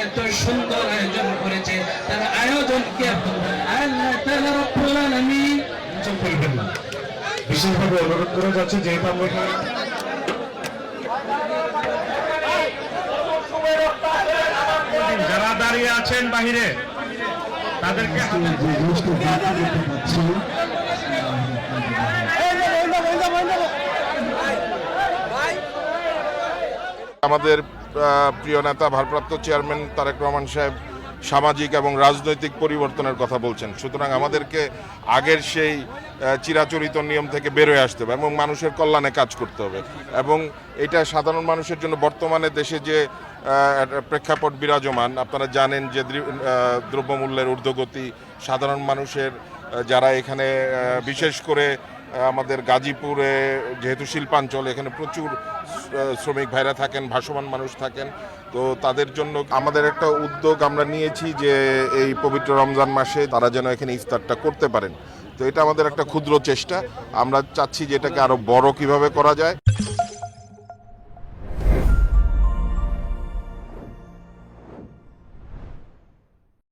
এত সুন্দর আয়োজন করেছে, তার আয়োজনকে আল্লাহ তাআলা রব্বুল আলামিন বলবেন না। বিশেষভাবে অনুরোধ করা যাচ্ছে, যেহেতু আমরা যারা দাঁড়িয়ে আছেন বাহিরে তাদেরকে আমাদের প্রিয় নেতা ভারপ্রাপ্ত চেয়ারম্যান তারেক রহমান সাহেব সামাজিক এবং রাজনৈতিক পরিবর্তনের কথা বলছেন। সুতরাং আমাদেরকে আগের সেই চিরাচরিত নিয়ম থেকে বেরোয় আসতে হবে এবং মানুষের কল্যাণে কাজ করতে হবে। এবং এটা সাধারণ মানুষের জন্য বর্তমানে দেশে যে প্রেক্ষাপট বিরাজমান, আপনারা জানেন যে দ্রব্যমূল্যের ঊর্ধ্বগতি, সাধারণ মানুষের যারা এখানে বিশেষ করে আমাদের গাজীপুরে যেহেতু শিল্পাঞ্চল, এখানে প্রচুর শ্রমিক ভাইরা থাকেন, ভাসমান মানুষ থাকেন, তো তাদের জন্য আমাদের একটা উদ্যোগ আমরা নিয়েছি যে এই পবিত্র রমজান মাসে তারা যেন এখানে ইফতারটা করতে পারেন। তো এটা আমাদের একটা ক্ষুদ্র চেষ্টা, আমরা চাচ্ছি যে এটাকে আরো বড় কিভাবে করা যায়।